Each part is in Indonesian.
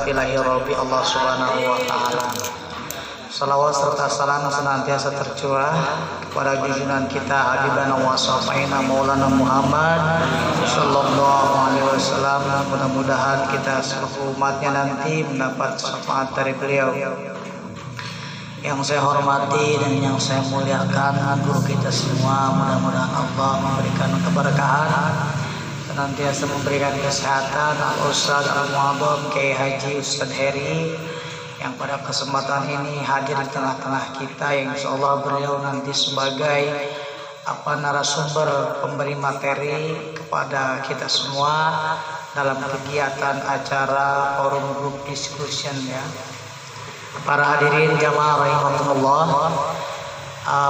ilahi Rabbi Allah Subhanahu wa Ta'ala. Salawat serta salam senantiasa tercurah kepada junjungan kita Habibana wa Safaina Maulana Muhammad Sallallahu Alaihi Wasallam. Mudah-mudahan kita seluruh umatnya nanti mendapat syafaat dari beliau. Yang saya hormati dan yang saya muliakan guru kita semua, mudah-mudahan Allah memberikan keberkahan, senantiasa memberikan kesehatan Al-Ustaz Al-Mu'adzam Kiai Haji Ustaz Heri yang pada kesempatan ini hadir di tengah-tengah kita, yang insyaallah beliau nanti sebagai narasumber pemberi materi kepada kita semua dalam kegiatan acara forum group discussion ya. Para hadirin jamaah rahimakumullah,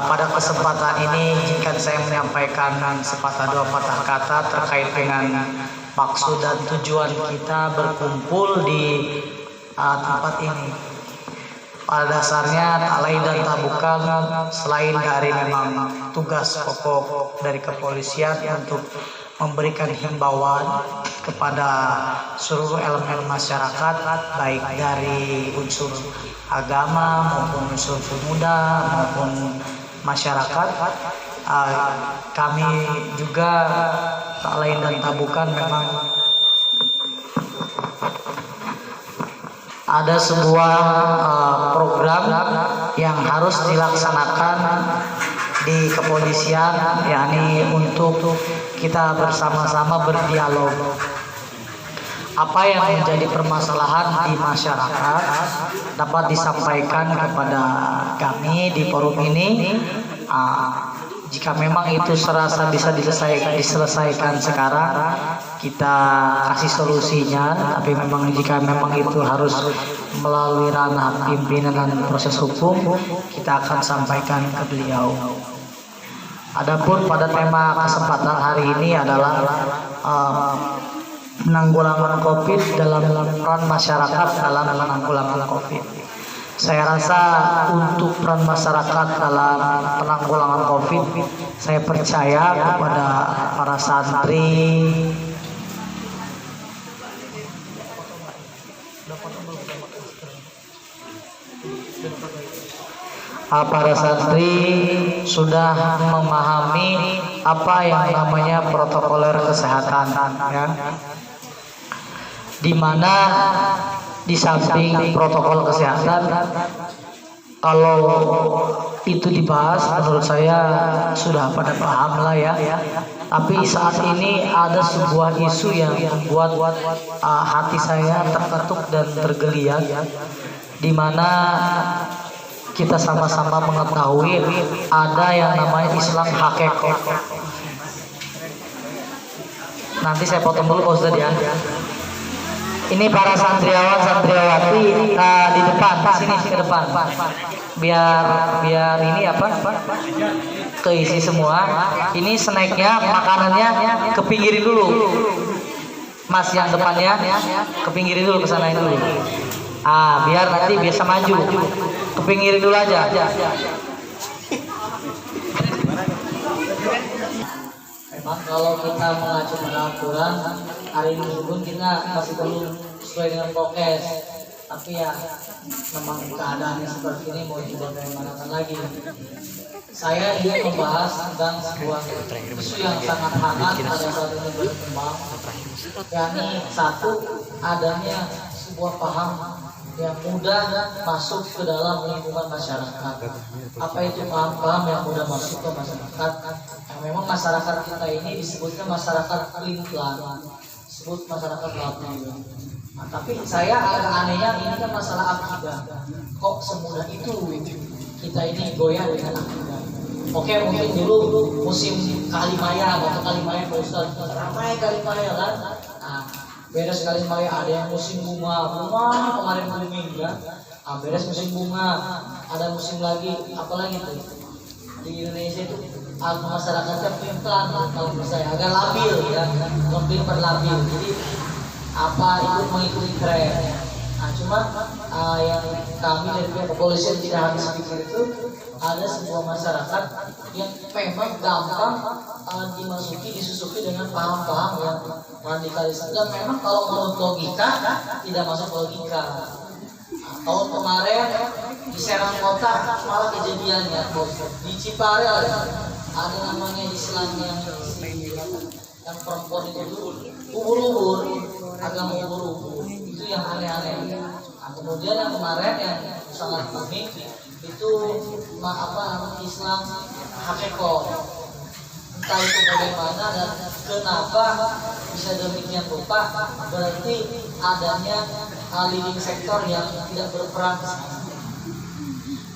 pada kesempatan ini jika saya menyampaikan sepatah dua patah kata terkait dengan maksud dan tujuan kita berkumpul di tempat ini. Pada dasarnya tak lain dan tak bukan selain dari memang tugas pokok dari kepolisian untuk memberikan himbauan kepada seluruh elemen masyarakat, baik dari unsur agama maupun unsur pemuda maupun masyarakat. Kami juga tak lain dan tak bukan memang ada sebuah program yang harus dilaksanakan di kepolisian, yakni untuk kita bersama-sama berdialog. Apa yang menjadi permasalahan di masyarakat dapat disampaikan kepada kami di forum ini. Jika memang itu serasa bisa diselesaikan sekarang, kita kasih solusinya. Tapi memang jika memang itu harus melalui ranah pimpinan dan proses hukum, kita akan sampaikan ke beliau. Adapun pada tema kesempatan hari ini adalah penanggulangan COVID dalam peran masyarakat dalam penanggulangan COVID. Saya rasa untuk peran masyarakat dalam penanggulangan COVID, saya percaya kepada para santri, sudah memahami apa yang namanya protokoler kesehatan, ya. Di mana di samping protokol kesehatan, kalau itu dibahas menurut saya sudah pada paham lah ya. Tapi saat ini ada sebuah isu yang membuat hati saya terketuk dan tergeliat, di mana kita sama-sama mengetahui ada yang namanya Islam hakikat. Nanti saya potong dulu Pak Ustadz ya. Ini para santriawan santriawati di depan, sini ke depan, biar ini keisi semua. Ini snacknya, makanannya kepinggirin dulu, Mas yang depannya kepinggirin dulu, kesanain dulu. Biar nanti biasa maju, kepinggirin dulu aja. Memang kalau kita mengacu pada aturan, hari ini pun kita masih belum sesuai dengan prokes. Tapi ya memang keadaannya seperti ini, mau coba bagaimana lagi. Saya ingin membahas tentang sebuah isu yang sangat hangat pada saat ini berkembang, yakni satu, adanya sebuah paham yang mudah masuk ke dalam lingkungan masyarakat. Apa itu paham-paham yang mudah masuk ke masyarakat? Yang memang masyarakat kita ini disebutnya masyarakat pelin-pelan, disebut masyarakat labil. Tapi saya agak anehnya, ini kan masalah akidah. Kok semudah itu kita ini goyah dengan akidah? Oke, mungkin dulu musim Kalimaya atau Kalimaya Pak Ustadz, ramai Kalimaya kan? Beres Kalimaya ada yang musim bunga kemarin booming kan? Beres musim bunga, ada musim lagi, apalagi tuh di Indonesia itu masyarakatnya pelan, kalau menurut saya agak labil ya, lebih berlabil. Jadi itu mengikuti tren. Nah, cuma yang kami dari pihak kepolisian tidak habis pikir itu ada sebuah masyarakat yang memang gampang disusupi dengan paham-paham yang radikalisme, dan memang kalau menurut logika tidak masuk logika. Tahun kemarin di Serang Kota malah kejadiannya di Cipare ada namanya Islam yang perempuan itu ubur-ubur, agama ubur-ubur, itu yang aneh-aneh. Nah, kemudian yang kemarin yang sangat unik itu Islam hakikat. Entah itu bagaimana dan kenapa bisa demikian rupa, berarti adanya leading sektor yang tidak berperan di sana.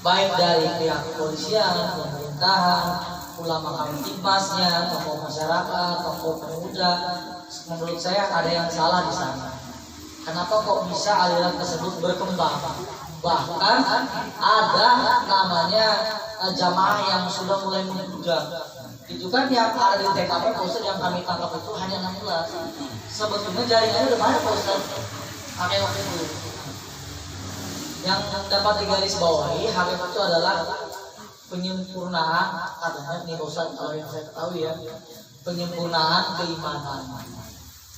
Baik dari pihak kepolisian, pemerintahan, ulama kamtipmasnya, tokoh masyarakat, tokoh pemuda. Menurut saya ada yang salah di sana. Kenapa kok bisa aliran tersebut berkembang? Bahkan ada namanya jamaah yang sudah mulai menduga. Itu kan yang ada di TKP Pak, yang kami tangkap itu hanya 16. Sebetulnya jaringannya udah banyak Pak Ustaz. Pakai waktu itu. Yang dapat digarisbawahi hakikat itu adalah penyempurnaan, katanya nih Ustaz, kalau yang saya ketahui ya, penyempurnaan keimanan.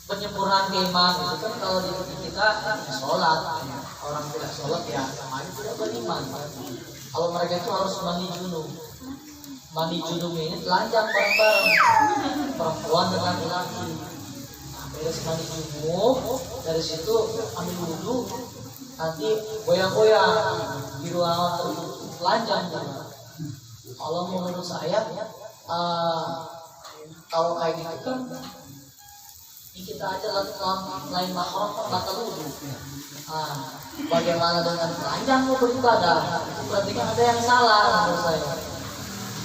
Penyempurnaan keimanan itu kan kalau di kita sholat, orang tidak sholat ya namanya tidak beriman. Kalau mereka itu harus mandi junub. Mandi junub ini telanjang bareng-bareng, perempuan dengan laki. Nah, beres mandi junub, dari situ ambil wudhu, nanti goyang-goyang di ruangan telanjang. Kalau menurut saya, kalau kayak gitu kan, kita aja lain mahram batal wudhu. Bagaimana dengan telanjang mau beribadah? Itu berarti kan ada yang salah menurut saya.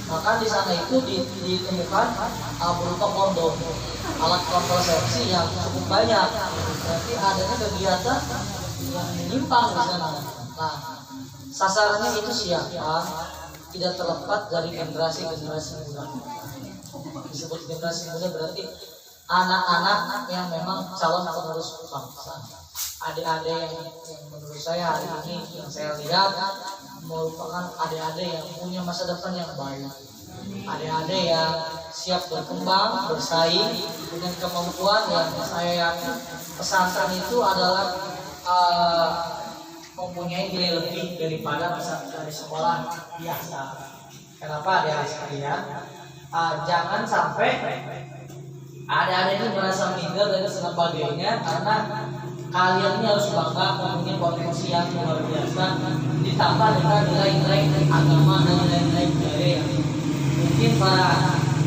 Maka di sana itu ditemukan berupa kondom, alat kontrasepsi yang cukup banyak. Berarti adanya kegiatan yang menyimpang di sana. Nah, sasarannya itu siapa? Tidak terlepas dari generasi-generasi muda. Disebut generasi muda berarti anak-anak yang memang calon penerus bangsa. Adik-adik yang menurut saya hari ini yang saya lihat merupakan adik-adik yang punya masa depan yang baik. Adik-adik yang siap berkembang, bersaing dengan kemampuan yang saya yakin pesantren itu adalah mempunyai nilai lebih daripada pesantren dari sekolah biasa. Kenapa adik-adik sekalian? Jangan sampai adik-adik ini merasa minder dan sebagainya, karena kalian ini harus bangga mempunyai potensi yang luar biasa, ditambah dengan nilai-nilai agama dan nilai-nilai budaya yang mungkin para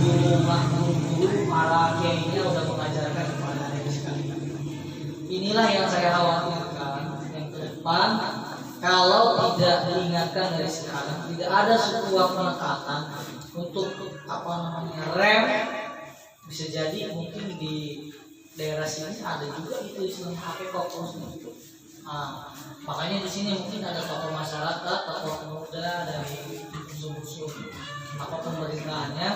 guru, para kiainya sudah mengajarkan kepada adik sekalian. Inilah yang saya khawatirkan yang ke depan, kalau tidak diingatkan dari sekarang, tidak ada sebuah penekatan untuk rem, bisa jadi mungkin di daerah sini ada juga itu Islam hakikat. Makanya di sini mungkin ada tokoh masyarakat, tokoh pemuda dari unsur-unsur pemerintahannya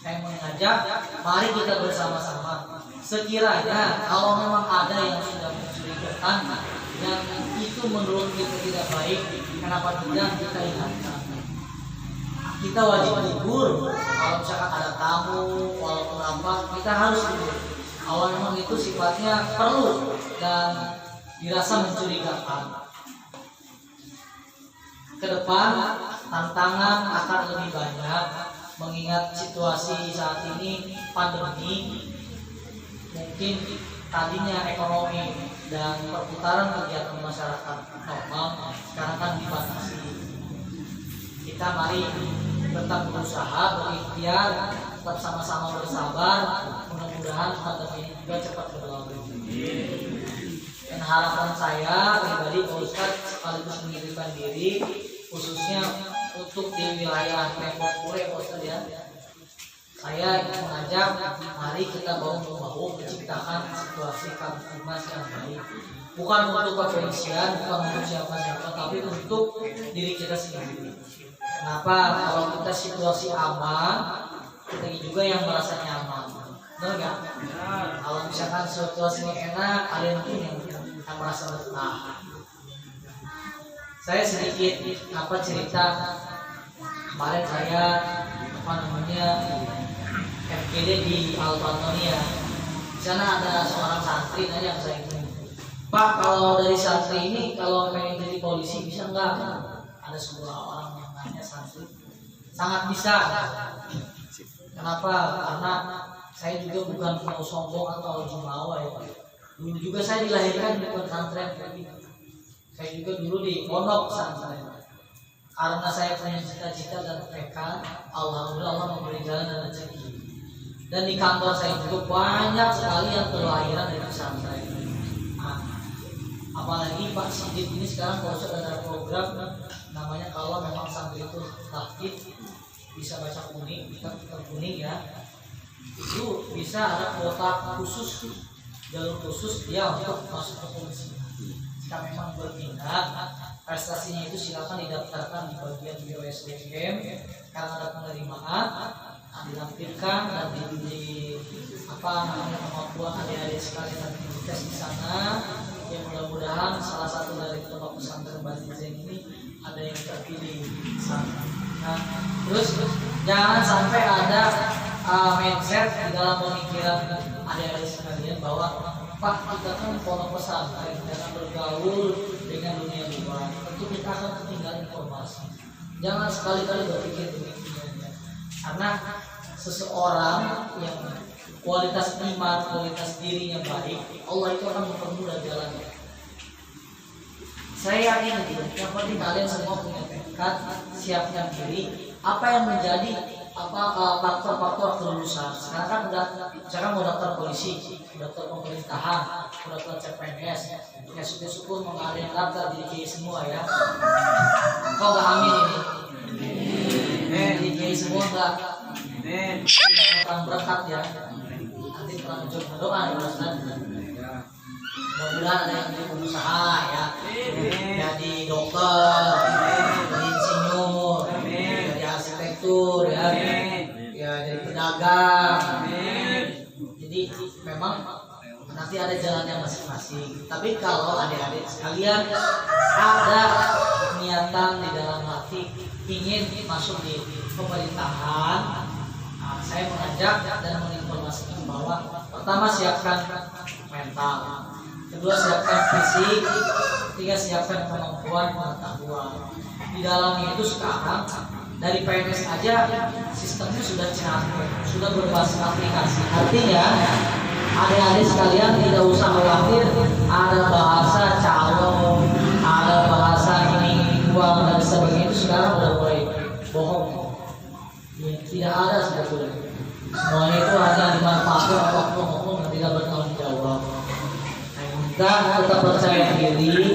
yang mengajak, mari kita bersama-sama. Sekiranya kalau memang ada yang sudah mencurigakan yang itu menurut kita tidak baik, kenapa tidak kita ingatkan? Kita wajib libur. Kalau misalkan ada tamu walaupun apa, kita harus libur. Kalau memang itu sifatnya perlu dan dirasa mencurigakan. Ke depan tantangan akan lebih banyak, mengingat situasi saat ini pandemi. Mungkin tadinya ekonomi dan perputaran kegiatan masyarakat normal, sekarang kan dibatasi. Kita mari tetap berusaha, berikhtiar, tetap sama-sama bersabar. Mudah-mudahan pandemi ini juga cepat berlalu. Dan harapan saya pribadi, Pak Ustadz sekaligus mengirimkan diri, khususnya untuk di wilayah Tembok Pure, Pak Ustadz ya. Saya mengajak, mari kita bahu-membahu menciptakan situasi kamtipmas yang baik. Bukan untuk kepolisian, bukan untuk siapa-siapa, tapi untuk diri kita sendiri. Kenapa? Kalau kita situasi aman, kita juga yang merasa nyaman. Benar nggak? Kalau misalkan situasinya enak, kalian pun yang yang merasa betah. Saya sedikit cerita. Kemarin saya FGD di Alpatonia. Di sana ada seorang santri yang saya ingin, Pak, kalau dari santri ini kalau pengen jadi polisi bisa nggak? Ada sebuah orang yang nanya santri, sangat bisa. Kenapa? Karena saya juga bukan mau sombong atau jumawa ya. Dulu juga saya dilahirkan di pesantren. Saya juga dulu di pondok pesantren. Karena saya punya cita-cita dan tekad, alhamdulillah Allah memberi jalan dan rezeki. Dan di kantor saya juga banyak sekali yang berlahiran dari pesantren. Apalagi Pak Sidit ini sekarang kalau sudah ada program namanya kalau memang santri itu tahfidz bisa baca kuning, kitab kuning ya, itu bisa ada kuota khusus, jalur khusus dia untuk masuk ke polisi. Jika memang berminat, prestasinya itu silakan didaftarkan di bagian BOSDM karena ada penerimaan, dilampirkan dan di kemampuan adik-adik sekalian dan aktivitas di sana. Ya mudah-mudahan salah satu dari pondok pesantren Bani Zain ini ada yang terpilih di sana. Nah, terus jangan sampai ada mindset di dalam pemikiran adik-adik sekalian bahwa Pak, kita kan pondok pesantren, jangan bergaul dengan dunia luar. Tentu kita akan ketinggalan informasi. Jangan sekali-kali berpikir demikian. Karena seseorang yang kualitas iman, kualitas dirinya baik, Allah itu akan mempermudah jalannya. Saya yakin yang penting kalian semua punya tekad, siapkan diri. Apa yang menjadi faktor-faktor kelulusan? Sekarang kan mau daftar polisi, daftar pemerintahan, daftar CPNS. Ya syukur-syukur mau ada yang daftar di DKI semua ya. Kau gak amin ini? Di DKI semua gak? Perang berkat ya. Nanti perang doa ya Ustaz. Mudah-mudahan ada yang jadi pengusaha ya, jadi dokter, jadi insinyur, jadi arsitektur ya, jadi pedagang. Jadi memang nanti ada jalannya masing-masing. Tapi kalau adik-adik sekalian ada niatan di dalam hati ingin masuk di pemerintahan, saya mengajak dan menginformasikan bahwa pertama siapkan mental, kedua siapkan fisik, ketiga siapkan kemampuan pengetahuan. Di dalamnya itu sekarang dari PNS aja sistemnya sudah canggih, sudah berbasis aplikasi. Artinya adik-adik sekalian tidak usah khawatir ada bahasa calon, ada bahasa ini uang dan sebagainya, itu sekarang udah mulai bohong. Ya, tidak ada sebetulnya. Semuanya itu hanya dimanfaatkan waktu ngomong yang tidak bertanggung jawab. Kita tetap percaya diri,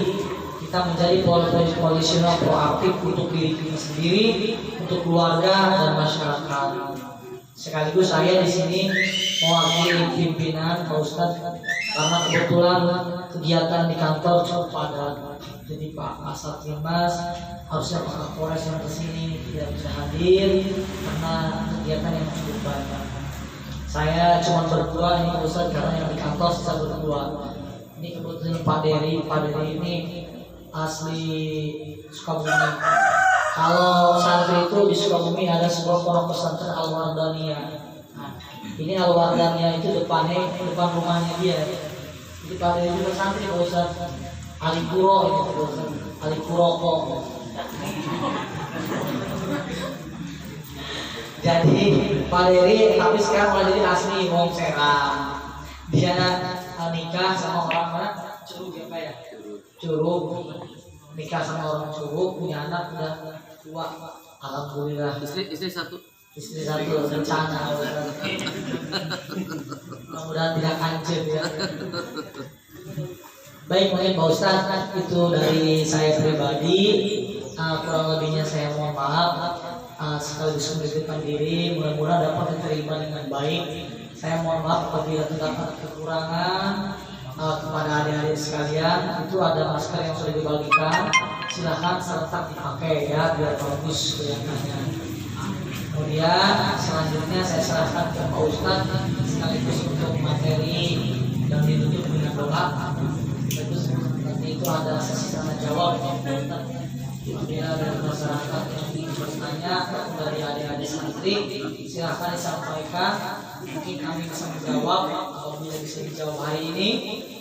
kita menjadi polisional proaktif untuk diri kita sendiri, untuk keluarga dan masyarakat. Sekaligus saya di sini mewakili pimpinan Pak Ustadz karena kebetulan kegiatan di kantor cukup padat. Jadi Pak Kasat Limas harusnya Pak Kapolres yang kesini tidak bisa hadir karena kegiatan yang cukup banyak. Saya cuma berdua ini Pak Ustadz karena yang di kantor bisa berdua. Ini kebetulan Pak Dery ini asli Sukabumi. Kalau santri itu di Sukabumi ada sebuah pondok pesantren Al-Wardaniyah. Nah, ini Al-Wardaniyah itu depan rumahnya dia. Jadi Pak Dery juga santri Pak Ustadz. Alipuro ini Pak Ustadz. Alipuroko. Jadi Pak Dery tapi sekarang malah jadi asli Wong Seram. Dia nikah sama orang mana? Curug ya Pak ya? Curug. Nikah sama orang Curug, punya anak udah tua. Alhamdulillah. Istri satu rencana. Mudah-mudahan tidak hancur ya. Baik, mungkin Pak Ustadz itu dari saya pribadi. Kurang lebihnya saya mohon maaf. Sekaligus menitipkan diri, mudah-mudahan dapat diterima dengan baik. Saya mohon maaf apabila terdapat kekurangan. Kepada adik-adik sekalian, itu ada masker yang sudah dibagikan, silahkan serentak dipakai ya biar bagus kelihatannya. Kemudian selanjutnya saya serahkan ke Pak Ustadz sekaligus untuk materi yang ditutup dengan doa. itu ada sesi tanya jawab. Bila dari masyarakat yang ingin bertanya dari adik-adik santri, silahkan disampaikan. Mungkin kami bisa menjawab. Apabila bisa dijawab hari ini,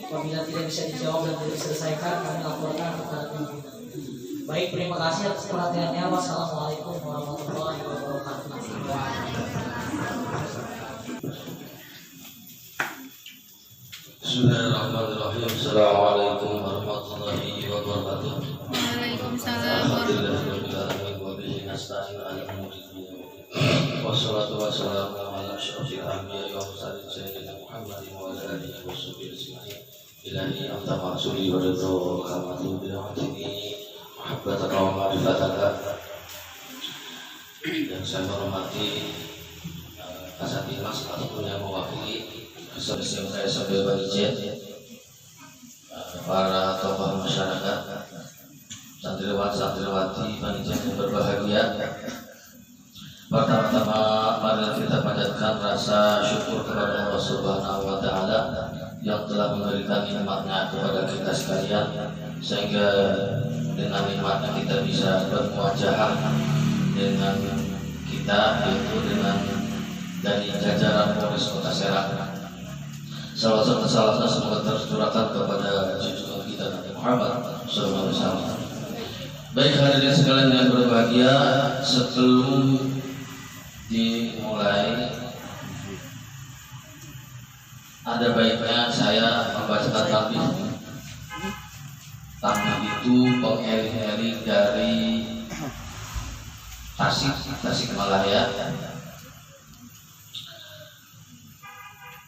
apabila tidak bisa dijawab dan tidak diselesaikan, kami laporkan kepada pimpinan. Baik, terima kasih atas perhatiannya. Wassalamualaikum warahmatullahi wabarakatuh. Bismillahirrahmanirrahim. Assalamualaikum warahmatullahi wabarakatuh. Waalaikumsalam. Alhamdulillahirabbil alamin wa bihi nasta'in 'ala umuri dunya waddin. Wassalatu wassalamu ala asyrofil anbiya'i wa mursalin sayyidina Muhammadin wa ala alihi wa sahbihi ajma'in. Ilahi anta ma'suli wa ridha kamatu bi rahmatini mahabbataka wa ma'rifataka. Yang saya hormati Kasati Mas ataupun yang mewakili kesaksian saya sambil berizin, para tokoh masyarakat, santriwati panitia yang berbahagia. Pertama-tama mari kita panjatkan rasa syukur kepada Allah Subhanahu wa taala yang telah memberikan nikmatnya kepada kita sekalian, sehingga dengan nikmatnya kita bisa bermuajahah dengan kita, yaitu dengan dari jajaran Polres Kota Serang. Salawat semoga tercurahkan kepada junjungan kita Nabi Muhammad SAW. Baik hadirin sekalian yang berbahagia, sebelum dimulai ada baiknya saya membacakan tanbih. Tanbih itu pengeling-eling dari Tasikmalaya.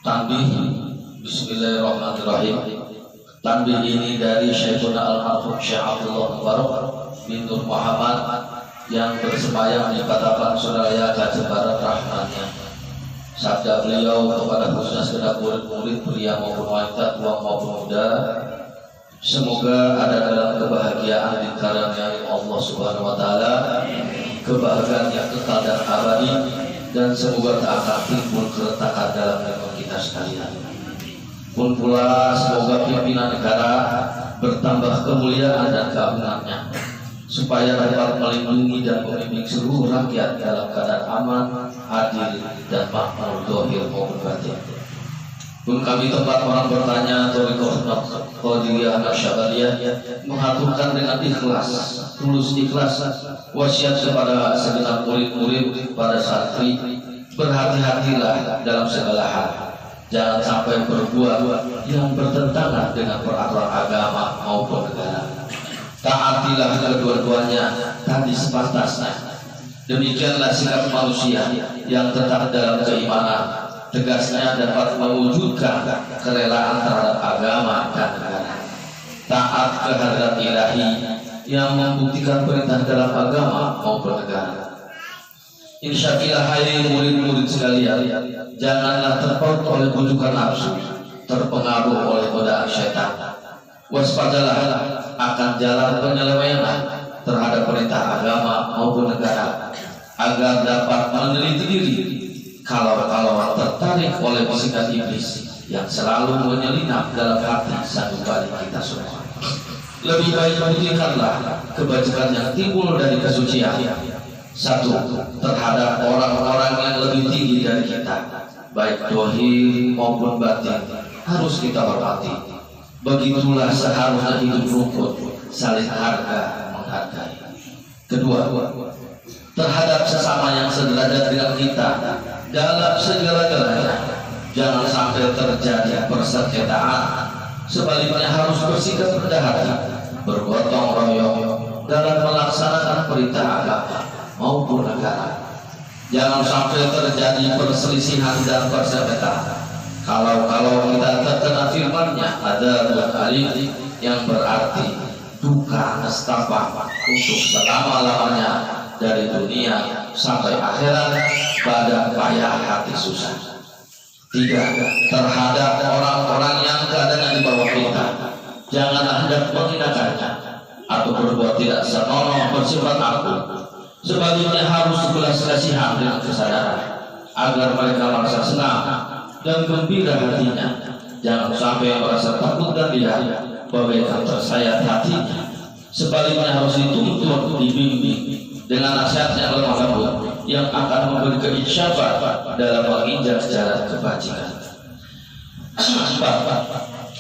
Tanbih Bismillahirrahmanirrahim. Tanbih ini dari Syekhuna Al-Marhum Syekh Abdullah Mubarak bin Nur Muhammad yang bersemayam di Patapan Surabaya Gajah Barat rahmatnya. Sabda beliau kepada khususnya segenap murid-murid pria maupun wanita, tua maupun muda, semoga ada dalam kebahagiaan dikaruniai Allah Subhanahu wa taala, kebahagiaan yang kekal dan abadi, dan semoga tak akan timbul keretakan dalam negeri kita sekalian. Pun pula semoga pimpinan negara bertambah kemuliaan dan keagungannya, supaya dapat melindungi dan membimbing seluruh rakyat dalam keadaan aman, adil, dan makmur zahir maupun batin. Pun kami tempat orang bertanya Thariqah Qadiriyah Naqsyabandiyah mengaturkan dengan ikhlas, tulus ikhlas, wasiat kepada segenap murid-murid pada santri, berhati-hatilah dalam segala hal. Jangan sampai berbuat yang bertentangan dengan peraturan agama maupun negara. Taatilah kedua-duanya tadi sepantasnya. Demikianlah sikap manusia yang tetap dalam keimanan, tegasnya dapat mewujudkan kerelaan terhadap agama dan negara. Taat kehadrat ilahi yang membuktikan perintah dalam agama maupun negara. Insyaallah hai murid-murid sekalian, janganlah terpaut oleh bujukan nafsu, terpengaruh oleh godaan syaitan. Waspadalah akan jalan penyelewengan terhadap perintah agama maupun negara, agar dapat meneliti diri kalau tertarik oleh bisikan iblis yang selalu menyelinap dalam hati sanubari kita semua. Lebih baik buktikanlah kebajikan yang timbul dari kesucian. Satu, terhadap orang-orang yang lebih tinggi dari kita, baik dohir maupun batin, harus kita hormati. Begitulah seharusnya hidup rukun, saling harga menghargai. Kedua, terhadap sesama yang sederajat dengan kita dalam segala-galanya, jangan sampai terjadi persengketaan. Sebaliknya harus bersikap rendah hati, bergotong royong dalam melaksanakan perintah agama maupun negara. Jangan sampai terjadi perselisihan dan persengketaan. Kalau kita terkena firman-Nya ada alim yang berarti duka nestapa untuk selama-lamanya dari dunia sampai akhirat pada payah hati susah. Tiga, terhadap orang-orang yang keadaannya di bawah kita, jangan hendak menghinakannya atau berbuat tidak senonoh bersifat aku. Sebaliknya harus belas kasihan dengan kesadaran agar mereka merasa senang dan gembira hatinya Jangan sampai merasa takut dan lihat bagaikan tersayat hatinya. Sebaliknya harus dituntun, dibimbing dengan nasihat yang lemah lembut yang akan memberi keinsyaafan dalam menginjak jalan kebajikan.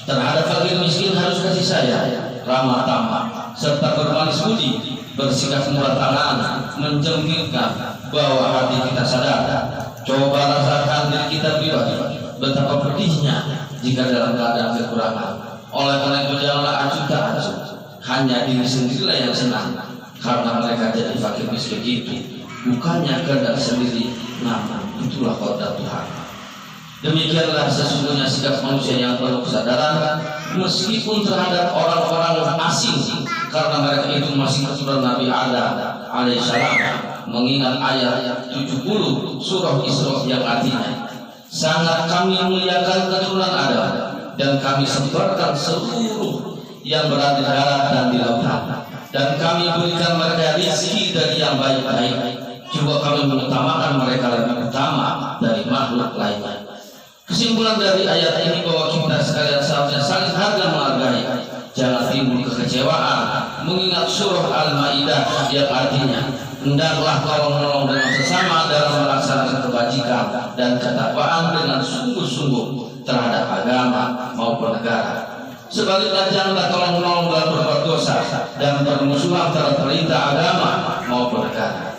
Terhadap fakir miskin harus kasih sayang, ramah tamah, serta bermanis budi, bersikap murah tangan, menjengkelkan bahwa hati kita sadar. Coba rasakan diri kita pribadi betapa pedihnya jika dalam keadaan kekurangan. Oleh karena itu janganlah acuh tak acuh, hanya diri sendirilah yang senang karena mereka jadi fakir miskin itu bukannya kehendak sendiri, namun itulah kehendak Tuhan. Demikianlah sesungguhnya sikap manusia yang penuh kesadaran meskipun terhadap orang-orang asing, karena mereka itu masih keturunan Nabi Adam alaihissalam. Mengingat ayat 70 surah Isra yang artinya, sangat kami muliakan keturunan Adam dan kami sebarkan seluruh yang berada di darat dan di lautan, dan kami berikan mereka rezeki dari yang baik-baik. Juga kami mengutamakan mereka lebih utama dari makhluk lainnya. Kesimpulan dari ayat ini bahwa kita sekalian seharusnya saling harga menghargai, jangan timbul kekecewaan. Mengingat surah Al-Maidah yang artinya, hendaklah tolong-menolong dengan sesama dalam melaksanakan kebajikan dan ketakwaan dengan sungguh-sungguh terhadap agama maupun negara. Sebaliknya janganlah tolong-menolong dalam berbuat dosa dan bermusuhan terhadap perintah agama maupun negara.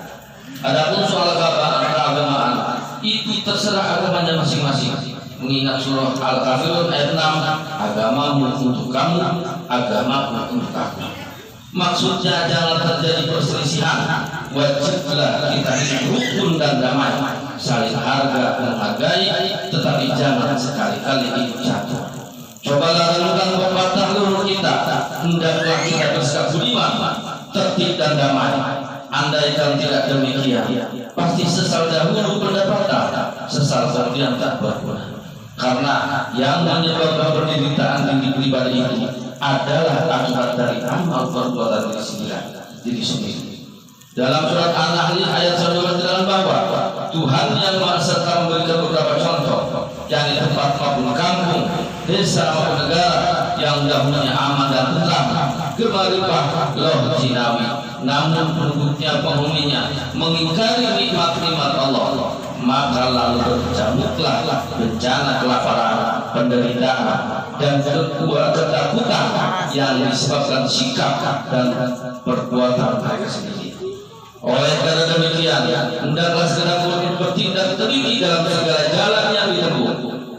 Adapun soal keagamaan itu terserah agamanya masing-masing. Mengingat surah Al-Kafirun ayat 6, agamamu untuk kamu, agamaku untuk aku. Maksudnya jangan terjadi perselisihan, wajiblah kita hidup rukun dan damai, saling harga menghargai, tetapi jangan sekali-kali hidup satu. Cobalah renungkan pepatah leluhur kita, hendaklah kita bersikap budiman, tertib dan damai. Andaikan tidak demikian, pasti sesal dahulu pendapatan, sesal kemudian tak berguna. Karena yang menyebabkan penderitaan diri pribadi itu adalah akibat dari amal perbuatan diri sendiri. Dalam surat An-Nahl ayat 19 dalam bahwa Tuhan yang Maha Serta memberikan beberapa contoh, yakni tempat maupun kampung, desa maupun negara yang dahulunya aman dan tentram, gemaripah loh jinawi, namun penduduknya penghuninya mengingkari nikmat-nikmat Allah, maka lalu berkecamuklah bencana kelaparan, penderitaan, dan kedua ketakutan yang disebabkan sikap dan perbuatan mereka sendiri. Oleh karena demikian, hendaklah segera bertindak teliti dalam segala jalan yang ditempuh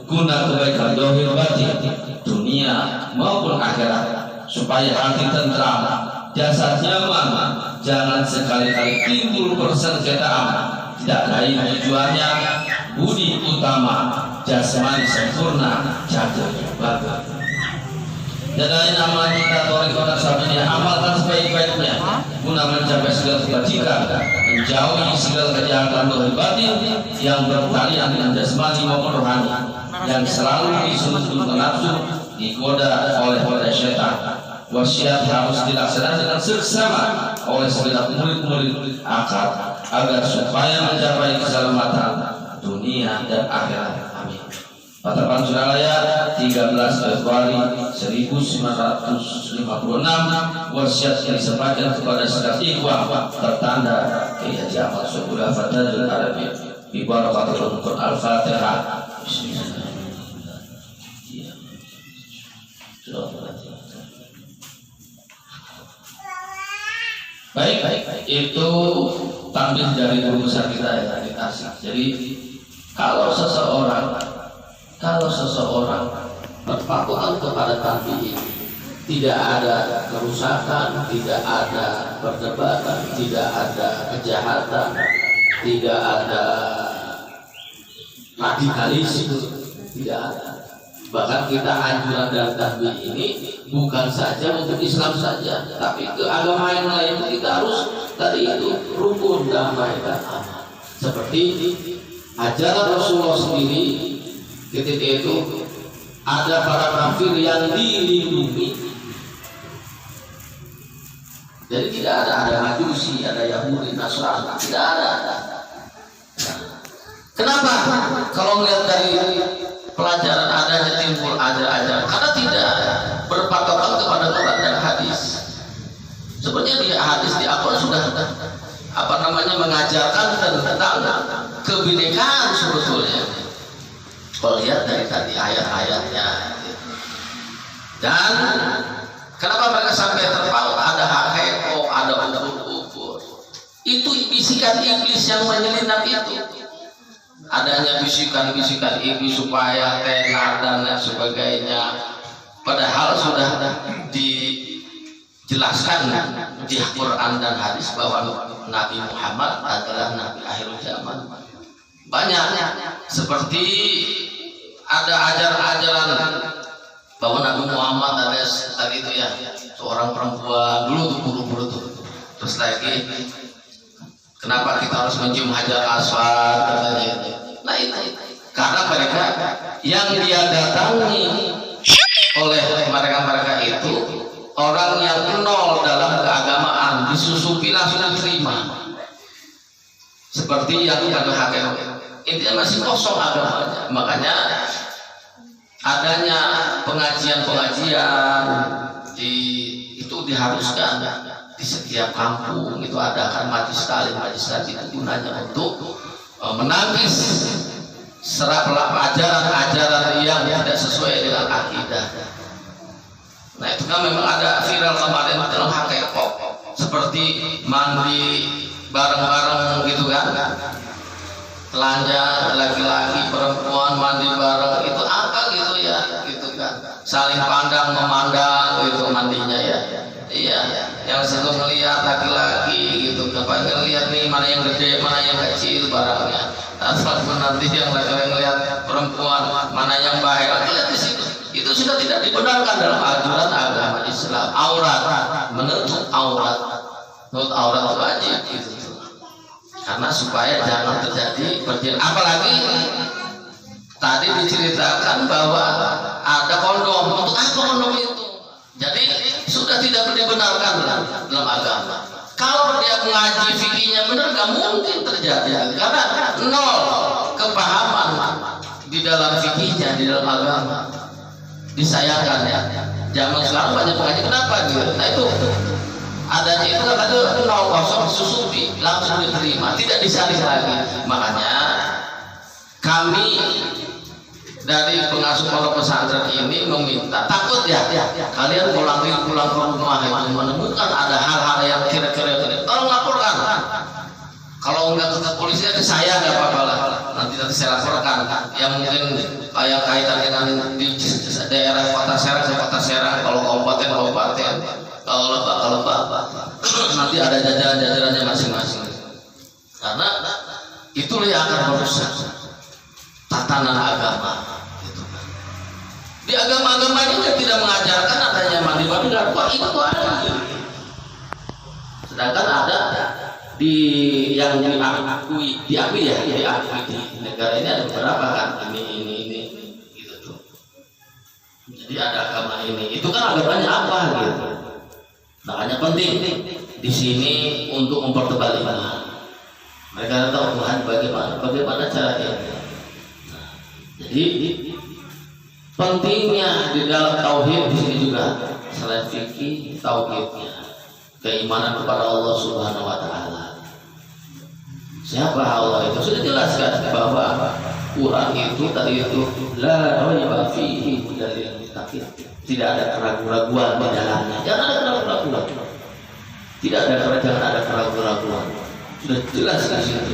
guna kebaikan zahir batin, dunia maupun akhirat, supaya hati tentram, jasad nyaman, jangan sekali-kali timbul persengketaan. Tidak lain tujuannya budi utama, jasmani sempurna, jaga baga. Dan lain amal kita torikotan sabenya amalkan sebaik-baiknya guna mencapai segala kebajikan, menjauhi segala kejahatan zahir batin yang bertalian dengan jasmani maupun rohani, yang selalu disusun nafsu, digoda oleh syaitan. Wasiat harus dilaksanakan dengan seksama oleh segenap murid-murid akal agar supaya mencapai keselamatan dunia dan akhirat. Amin. Patapan Suralaya 13 Februari 1956. Wasiat yang disampaikan kepada segenap ikhwah tertanda Kiai Haji Ahmad Syukur Al-Fatihah Arabi bi barakatul Quran Al-Fatihah. Baik, itu tampil dari guru besar kita yang di Tasik. Jadi kalau seseorang berpatokan kepada tampil, tidak ada kerusakan, tidak ada perdebatan, tidak ada kejahatan, tidak ada radikalisme, tidak ada. Bahkan kita anjuran dalam tampil ini bukan saja untuk Islam saja, tapi ke agama yang lain kita harus tadi itu rukun, damai dan aman. Seperti ajaran Rasulullah sendiri ketika itu ada para kafir yang dilindungi. Jadi tidak ada Majusi, ada Yahudi, Nasrani, tidak ada. Kenapa? Kalau melihat dari pelajaran adanya timbul ajar-ajar karena tidak berpatokan kepada Quran dan hadis. Sebenarnya di hadis di Al-Quran sudah mengajarkan tentang kebinekaan sebetulnya. Kalau lihat dari tadi ayat-ayatnya. Dan kenapa mereka sampai terpaut? Ada hakeko, ada ubur-ubur. Itu bisikan iblis yang menyelinap itu. Adanya bisikan-bisikan iblis supaya tenar dan lain sebagainya. Padahal sudah dijelaskan di Quran dan hadis bahwa Nabi Muhammad adalah Nabi akhir zaman. Banyak seperti ada ajaran-ajaran bahwa Nabi Muhammad alias tadi itu ya seorang perempuan dulu tuh buru-buru tuh. Terus lagi kenapa kita harus mencium hajar aswad katanya. Nah itu karena mereka yang dia datangi oleh mereka itu orang yang nol dalam keagamaan, disusupi langsung diterima seperti yang ada hakikat. Intinya masih kosong agamanya. Makanya adanya pengajian-pengajian itu diharuskan di setiap kampung. Itu adakan majlis taklim itu gunanya untuk menangkis serap-serap ajaran-ajaran yang tidak sesuai dengan akidah. Nah itu kan memang ada viral kemarin dalam hakikat seperti mandi bareng-bareng gitu kan. Telanjang laki-laki perempuan mandi bareng itu apa gitu ya gitu kan, saling pandang memandang gitu mandinya ya. Iya, yang satu melihat laki-laki gitu, apa ngelihat nih mana yang gede mana yang kecil barangnya, atau nanti yang laki-laki melihat perempuan mana yang baik, lihat di situ. Itu sudah tidak dibenarkan dalam aturan agama Islam. Aurat, menutup aurat itu wajib gitu. Karena supaya jangan terjadi perjalanan. Apalagi tadi diceritakan bahwa ada kondom. Untuk apa kondom itu? Jadi sudah tidak dibenarkan dalam agama. Kalau dia mengaji fikihnya benar, nggak mungkin terjadi. Karena nol kepahaman di dalam fikihnya, di dalam agama. Disayangkan ya. Zaman sekarang banyak pengaji, kenapa gitu? Nah itu adanya itu kan ada 0 susupi langsung diterima, tidak disaring lagi. Makanya kami dari pengasuh pondok pesantren ini meminta, takut ya kalian pulang ke rumah itu menemukan ada hal-hal yang kira-kira tolong laporkan. Kalau enggak ke polisi ke saya nggak apa-apa lah, nanti saya laporkan. Yang mungkin kayak kaitan dengan di daerah kota Serang, kalau kabupaten kalau lebak nanti ada jajaran-jajarannya masing-masing. Karena itulah yang akan merusak tatanan agama. Gitu. Di agama-agama ini tidak mengajarkan adanya mandi-mandi dan itu ada. Sedangkan ada di yang diakui di negara ini ada beberapa kan ini gitu tuh. Jadi ada agama ini, itu kan agamanya apa gitu. Makanya penting di sini untuk mempertebal iman. Mereka tahu Tuhan bagaimana caranya. Nah, jadi pentingnya di dalam tauhid di sini juga selain fikih tauhidnya, keimanan kepada Allah Subhanahu wa taala. Siapa Allah itu sudah jelaskan bahwa Quran itu tadi itu la raiba fihi hudal muttaqin. Tidak ada keraguan-raguan di dalamnya. Jangan ada keraguan-raguan. Jangan ada keraguan-raguan. Sudah jelas di situ.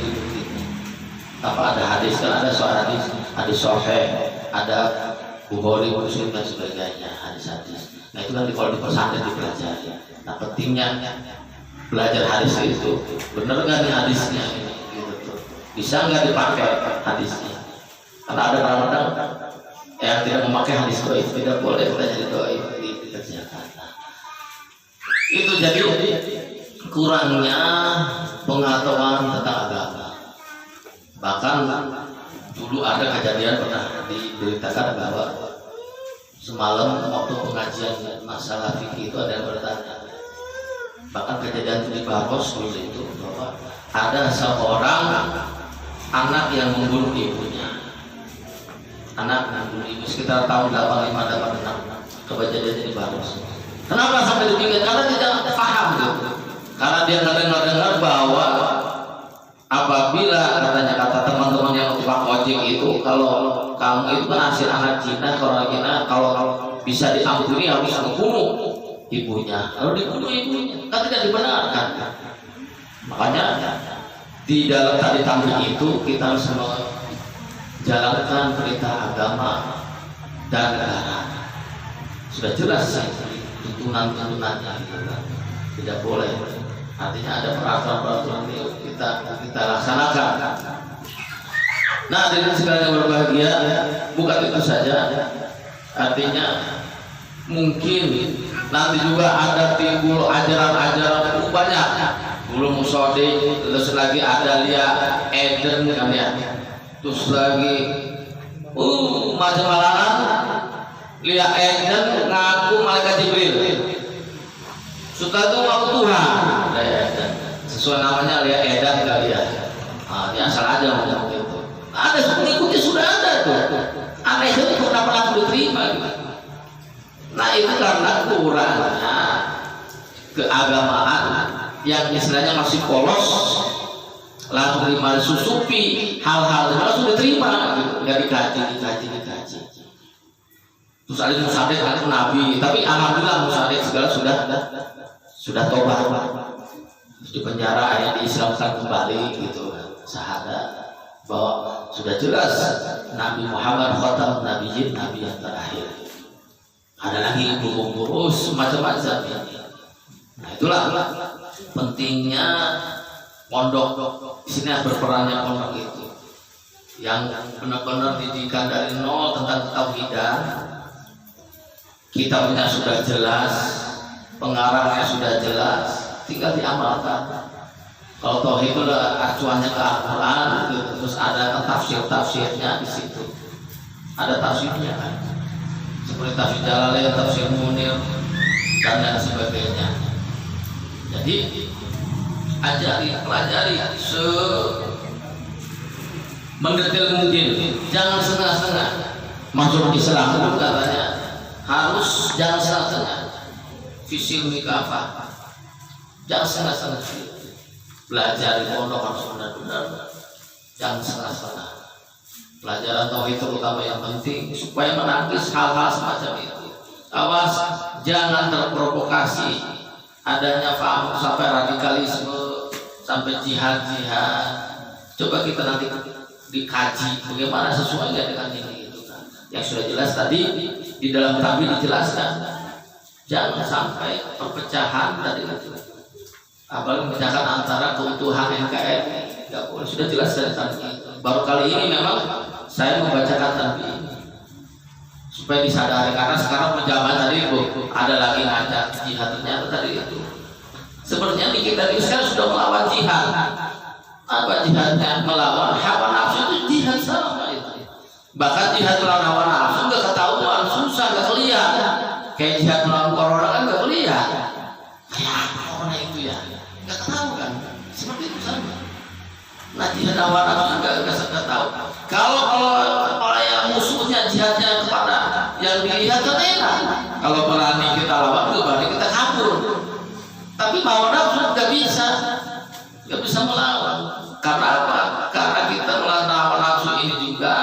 Apa ada hadis kan ada soal hadis sahih, ada Bukhari, Muslim dan sebagainya hadis-hadis. Nah itu kan kalau di pesantren dipelajari. Nah pentingnya belajar hadis itu. Benar nggak nih hadisnya? Gitu. Bisa nggak dipakai hadisnya? Karena ada kadang-kadang yang tidak memakai hadis doa itu tidak boleh belajar doa itu dikerjakan. Itu jadi kurangnya pengetahuan tentang agama. Bahkan dulu ada kejadian pernah diberitakan bahwa semalam waktu pengajian masalah fikih itu ada yang bertanya. Bahkan kejadian di Baros dulu itu bahwa ada seorang anak yang membunuh ibunya. anak 2000 sekitar tahun 85-86 kejadian di Baros. Kenapa sampai demikian? Karena dia tidak paham gitu. Karena dia dengar bahwa apabila katanya kata teman-teman yang tukang ojek itu, kalau kamu itu kan hasil anak Cina, kalau bisa diampuni harus membunuh ibunya, lalu dibunuh ibunya, kan tidak dibenarkan. Makanya di dalam tadi tampil itu kita harus menjalankan perintah agama dan negara. Sudah jelas sih tuntunan-tuntunannya gitu kan. Tidak boleh. Artinya ada peraturan-peraturan itu kita laksanakan. Nah, dengan segala yang berbahagia, bukan itu saja. Artinya mungkin nanti juga ada timbul ajaran-ajaran banyak. Dulu Musodi, terus lagi ada Lia Eden kan ya. Terus lagi macam-macam. Lia Eden ngaku malaikat Jibril. Setelah itu ngaku Tuhan. Sesuai namanya Lia Eden kali ya. Nah, dia asal aja ngomong gitu. Ada pengikutnya sudah ada tuh. Aneh itu kenapa langsung diterima gitu. Nah itu karena kurangnya keagamaan yang istilahnya masih polos, langsung disusupi hal-hal yang langsung diterima gitu. Nggak dikaji. Terus ada Musadik, ada Nabi, tapi alhamdulillah Musadik segala sudah tobat, di penjara akhirnya diislamkan kembali gitu, syahadat bahwa sudah jelas Nabi Muhammad khatam nabiyyin, nabi yang terakhir. Ada lagi burung-burus macam-macam. Nah itulah pentingnya pondok. Di sini berperannya pondok itu yang benar-benar didikan dari nol tentang ketauhidan. Kitabnya sudah jelas, pengarangnya sudah jelas, tinggal diamalkan. Kalau tauhid itu acuannya ke Al-Quran, gitu. Terus ada tafsir-tafsirnya di situ, ada tafsirnya kan, seperti tafsir Jalalain, tafsir Munir dan lain sebagainya. Jadi pelajari mendetail mungkin, jangan setengah-setengah. Masuk Islam itu katanya harus jangan setengah-setengah. Visil mikafah, jangan setengah-setengah. Belajar di pondok harus benar-benar, jangan setengah-setengah. Pelajaran tauhid terutama yang penting supaya menangkis hal-hal semacam itu. Awas jangan terprovokasi adanya paham sampai radikalisme, sampai jihad. Coba kita nanti dikaji bagaimana sesuainya dengan ini itu kan. Yang sudah jelas tadi di dalam tabi dijelaskan, jangan sampai perpecahan tadi itu. Apalagi memecahkan antara keutuhan NKRI, nggak boleh. Sudah jelas dari tadi. Baru kali ini memang saya membacakan tadi supaya disadari, karena sekarang pejabat tadi ada lagi ngajak jihad, ternyata tadi itu sebenarnya di kita ini sekarang sudah melawan jihad. Apa jihadnya? Melawan hawa nafsu, itu jihad sama itu. Bahkan jihad melawan hawa nafsu nggak ketahuan, susah, nggak kelihatan. Kayak jihad melawan corona kan nggak kelihatan. Kayak apa corona itu ya? Nggak tahu kan? Seperti itu sama. Nah jihad hawa nafsu nggak tahu. Kalau yang musuhnya jihadnya kepada yang dilihat kan enak. Kalau berani kita lawan, berani kita kabur. Tapi hawa nafsu nggak bisa melawan. Karena apa? Karena kita melawan hawa nafsu ini juga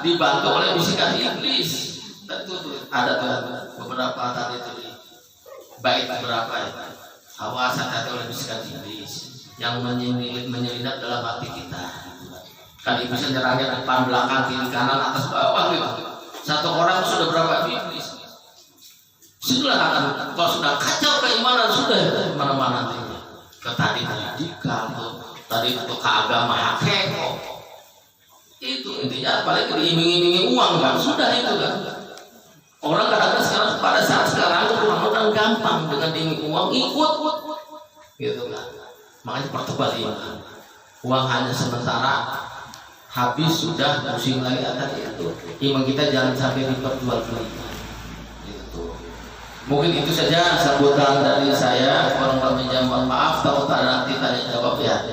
dibantu oleh bisikan iblis. Tentu ada beberapa tadi itu di bait beberapa ya. Hawasan tadi oleh bisikan iblis yang menyelinap dalam hati kita. Kan iblis nyerangnya depan, belakang, kiri, kanan, atas, bawah gitu. Satu orang sudah berapa iblis? Sudah akan kalau sudah kacau keimanan sudah mana-mana nantinya. Tadi pendidikan, tadi itu keagama hakeko. Itu intinya apalagi diiming-imingi uang kan sudah itu kan. Orang kadang-kadang sekarang pada saat sekarang orang gampang dengan diiming uang ikut gitu kan. Makanya pertebal iman. Uang hanya sementara, habis sudah pusing lagi tadi itu. Iman kita jangan sampai diperjualbelikan. Gitu. Mungkin itu saja sambutan dari saya. Kurang lebihnya mohon maaf, kalau tak nanti tanya jawab ya.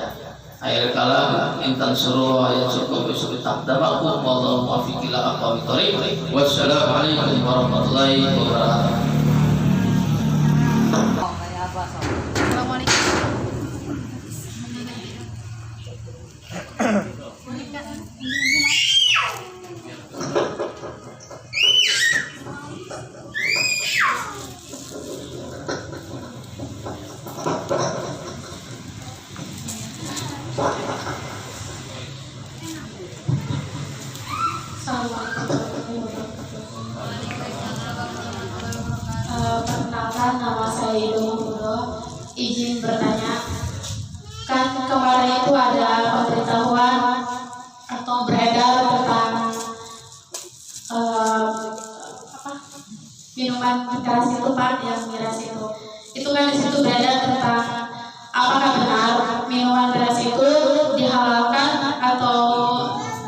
Akhir kalam intan suruh ayat syukur besok taqdamakum wallahu muwaffiq ila aqwamit thoriq. Wassalamualaikum warahmatullahi wabarakatuh. Perkenalkan, nama saya Ido Mangkudo. Izin bertanya, kan kemarin itu ada pemberitahuan atau beredar tentang minuman keras itu Pak, yang miras itu. Itu kan di situ beredar tentang apakah benar minuman keras itu dihalalkan atau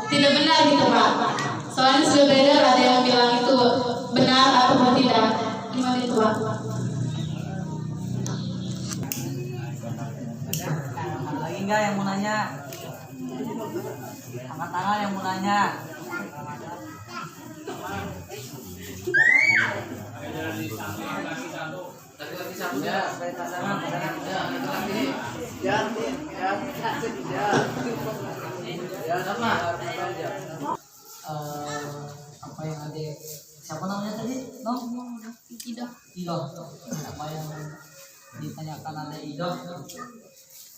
tidak benar gitu Pak. Soalnya sudah beredar ada yang bilang itu benar atau tidak. Gimana itu Pak? Lagi enggak yang mau nanya? Angkat tangan yang mau nanya. Apa yang ada? Siapa namanya tadi? Ido. Ido. Apa yang ditanyakan ada Ido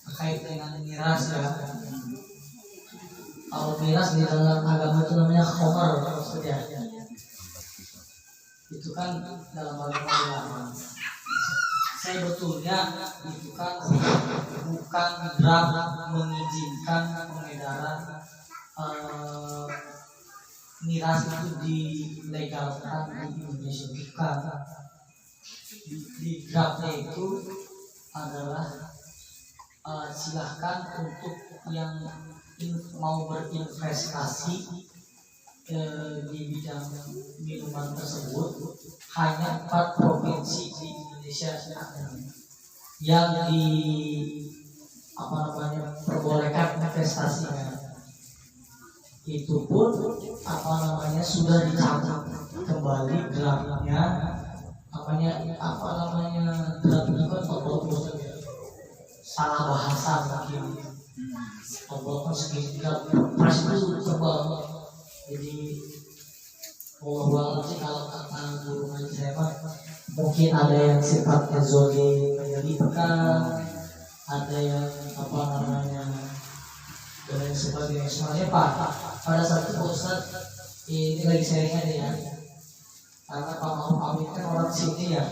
terkait dengan miras ya. Kalau miras di dalam agama itu namanya khamar maksudnya. Itu kan dalam agama saya betulnya itu kan bukan draft mengizinkan pengedaran miras itu dilegalkan di Indonesia, bukan. Di draftnya itu adalah silahkan untuk yang mau berinvestasi di bidang minuman tersebut. Hanya 4 provinsi di Indonesia yang perbolehkan investasinya. Itu pun sudah dicabut kembali draftnya. Draftnya kan salah bahasa mungkin. Tombol segitiga pres itu tebal. Jadi sih kalau kata guru ngaji saya mungkin ada yang sifatnya zolim menyelipkan, ada yang dan lain sebagainya. Soalnya Pak, pada saat itu Ustaz ini lagi sharingan ya, karena Pak Mahmud Amin kan orang sini ya,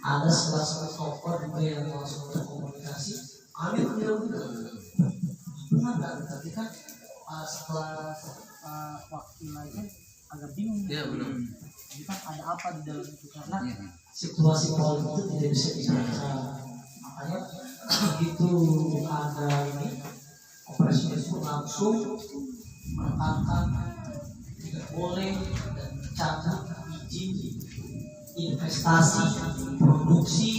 ada salah satu tokoh juga yang langsung berkomunikasi. Amin bilang benar kan, tapi kan setelah waktu lagi agak bingung. Iya benar. Jadi kan ada apa di dalam itu, karena situasi politik itu tidak bisa dibaca. Makanya begitu ada ini Presiden itu langsung menekankan tidak boleh dan cabut izin investasi, produksi,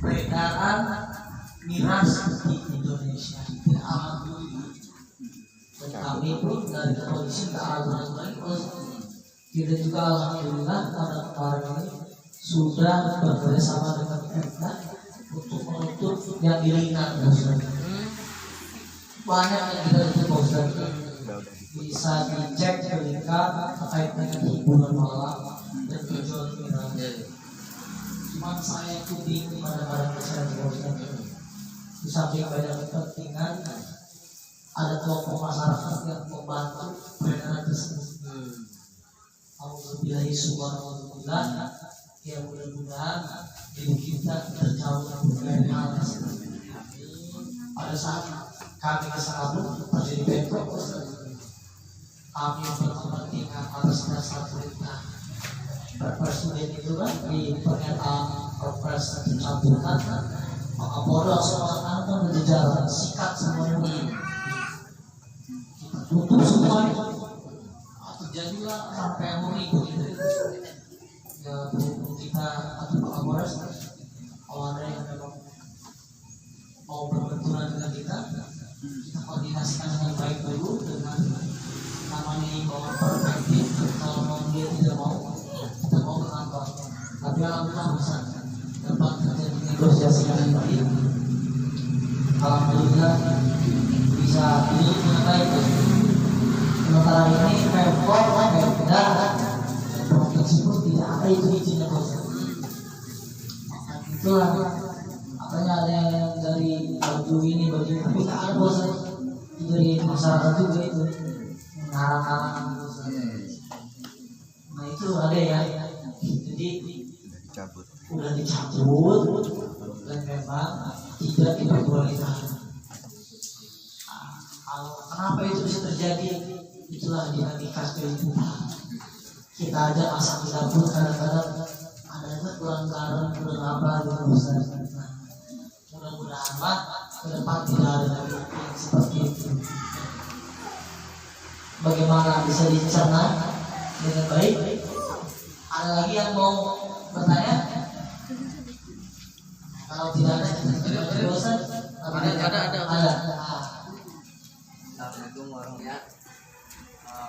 peredaran miras di Indonesia. Alhamdulillah. Dan kami pun dari kepolisian tak ragu-ragu lagi. Kita juga alhamdulillah pada kemarin ini sudah bekerjasama dengan Pemda untuk menutup yang diringan. Banyak yang kita tutup bisa dicek ketika terkait dengan hiburan malam dan penjualan miras. Cuman saya itu bingung pada barang besar di samping banyak kepentingan, ada kelompok masyarakat yang membantu peredaran tersebut. Alhamdulillah subhanallah, ya mudah-mudahan hidup kita terjauh dari hal tersebut. Pada saat kami ke Singapura, menjadi bentrok, kami berkepentingan atas dasar perintah Presiden itu kan di pernyataan Perpres pencabutan, maka bodoh seorang kan berjalan sikat semuanya, tutup semuanya. Terjadilah sampai yang mengikut itu. Ya berhubung kita atau Pak Kapolres, kalau ada yang memang mau berbenturan dengan kita, masjid. Alhamdulillah bisa mengenai itu. Sementara ini Pemkot Pemda provinsi pun tidak ada itu izinnya bos. Itulah makanya ada yang dari baju ini tapi tak ada bos. Dari masyarakat juga itu ngarang-ngarang bos. Nah itu ada ya. Jadi udah dicabut dan memang tidak diperbolehkan. Kenapa itu bisa terjadi? Itulah dinamika kehidupan. Kita aja masak di dapur kadang-kadang ada kurang garam, kurang apa gitu Ustaz. Mudah-mudahan ke depan tidak ada lagi yang seperti itu. Bagaimana bisa dicerna dengan baik? Ada lagi yang mau bertanya? Kalau tidak ada, kita Ustaz. Ada. Assalamualaikum warahmatullahi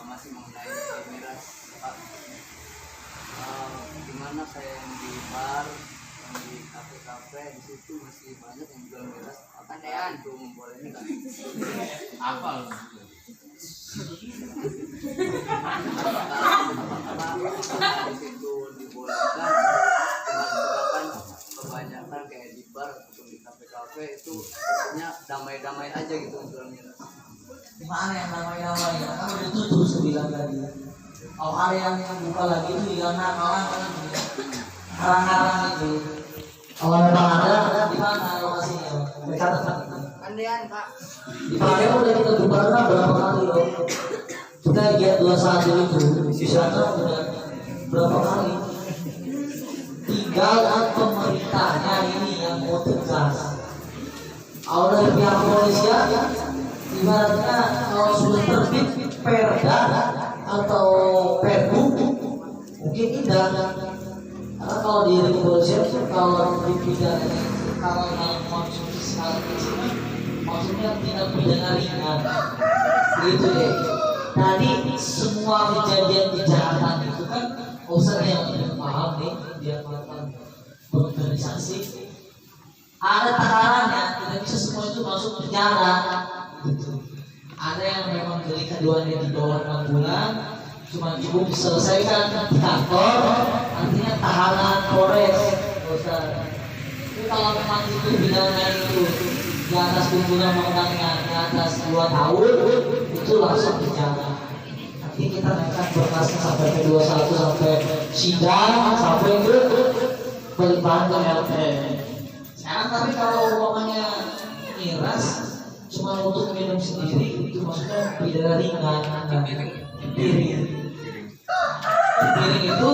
masih mengenai miras Pak. Dimana saya yang di bar, yang di kafe-kafe di situ masih banyak yang jual miras. Apakah itu membolehkan? Apa? Apakah di situ dibolehkan? Sedangkan kebanyakan kayak di bar ataupun di kafe-kafe itu sebenarnya damai-damai aja gitu jual miras. Gimana yang namanya kan udah tutup sebilang tadi. Kalau ada yang buka lagi itu yang nakalan harang-harang itu. Kalau memang ada di mana lokasinya? Dekat Andean Pak. di Padang udah kita buka berapa kali loh. Kita lihat 21 itu di sana udah berapa kali. Tinggal pemerintahnya ini yang mau tegas. Kalau dari pihak kepolisian ibaratnya kalau sudah terbit perda atau perbu mungkin tidak, karena kalau di kepolisian kalau di pidana kalau yang konsumsi sekali kecil maksudnya tidak pidana ringan gitu deh. Tadi semua kejadian kejahatan itu kan usaha yang tidak paham nih dia melakukan organisasi ada takarannya, tidak bisa semua itu masuk penjara. Ada yang memang dari keduanya di bawah 6 bulan cuma cukup diselesaikan di kantor, artinya tahanan Polres. Tapi kalau memang itu pidana itu di atas tuntutan undang-undangnya di atas 2 tahun itu langsung penjara. Nanti kita akan berkasnya sampai ke 21 sampai sidang sampai ke pelimpahan ke LP. Sekarang tapi kalau umpamanya miras cuma untuk minum sendiri itu maksudnya pidana ringan. Piring itu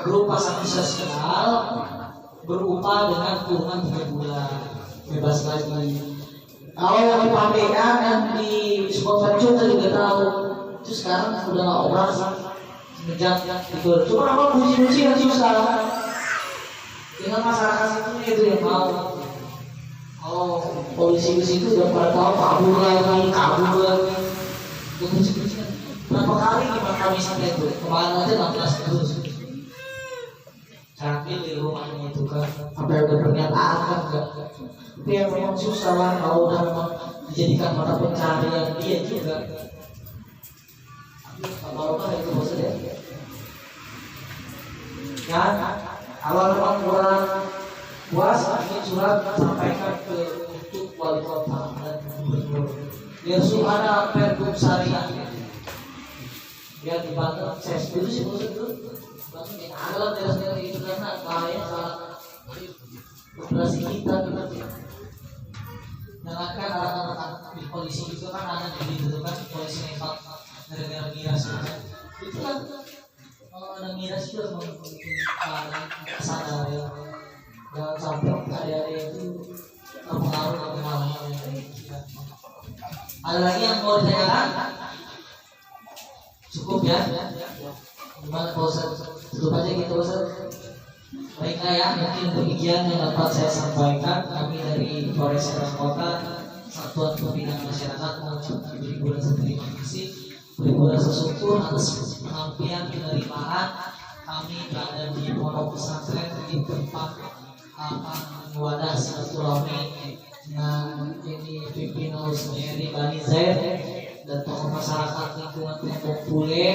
berupa sanksi sosial berupa dengan kurungan 3 bulan bebas lagi. Kalau yang di Pamean dan di sebuah kita juga tahu itu sekarang udah nggak operasi sejak itu. Cuma apa puji-puji yang susah dengan masyarakat itu yang mau. Oh, polisi di situ udah pada tahu kabur lagi. Berapa kali gimana kami sampai itu? Kemarin aja 16 terus. Sambil di rumahnya itu kan, sampai udah pernyataan kan enggak. Tapi yang memang susah lah kalau udah memang dijadikan mata pencarian dia juga. Tapi apa itu maksudnya? Dan kalau memang kurang puas, ini surat sampaikan ke untuk wali kota dan gubernur. Biar ada pergub syariah. Biar dibantu. Saya setuju sih maksud itu. Maksudnya adalah daerah itu karena bahaya salah operasi kita gitu. Jangankan anak-anak di polisi itu kan ada di itu kan polisi nembak gara-gara miras itu kan kalau ada miras itu memang sadar ya. Jangan sampai ada itu terpengaruh dengan hal-hal yang tidak. Ada lagi yang mau ditanyakan? Cukup ya? Gimana Pak Ustaz? Tutup aja gitu Ustaz. Baiklah ya, mungkin demikian yang dapat saya sampaikan. Kami dari Polres Serang Kota Satuan Pembinaan Masyarakat mengucapkan beribu rasa terima kasih, beribu rasa syukur atas penampilan penerimaan kami berada di pondok pesantren di tempat wadah silaturahmi dengan ini pimpinan sendiri Bani Zaid dan tokoh masyarakat lingkungan Kampung Bule.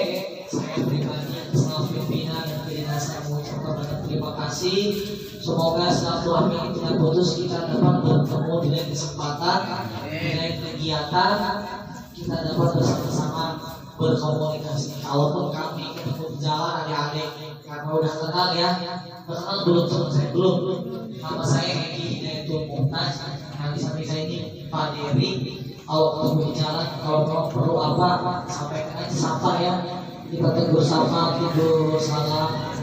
Saya pribadi atas pimpinan dan pimpinan saya mengucapkan banyak terima kasih. Semoga silaturahmi ini tidak putus, kita dapat bertemu di lain kesempatan, di lain kegiatan, kita dapat bersama-sama berkomunikasi. Kalaupun kami ketemu di jalan adik-adik karena udah kenal ya, kenal belum selesai belum. Nama saya Egi Hidayatul Mumtaz. Nanti sampai saya ini Pak Dewi. Kalau ketemu di jalan, kalau perlu apa, sampaikan aja sapa ya. Kita tegur sapa, tidur salam.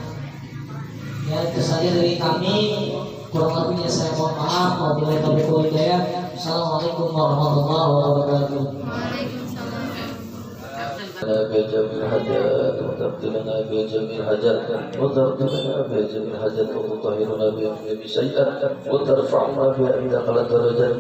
Ya itu saja dari kami. Kurang lebihnya saya mohon maaf. Wabillahi taufiq wal hidayah. Assalamualaikum warahmatullahi wabarakatuh. بجميع الحاجات وتبدلنا بجميع الحاجات وترضنا بجميع الحاجات وتطهرنا بجميع سيئات وترفعنا بها عندك الدرجات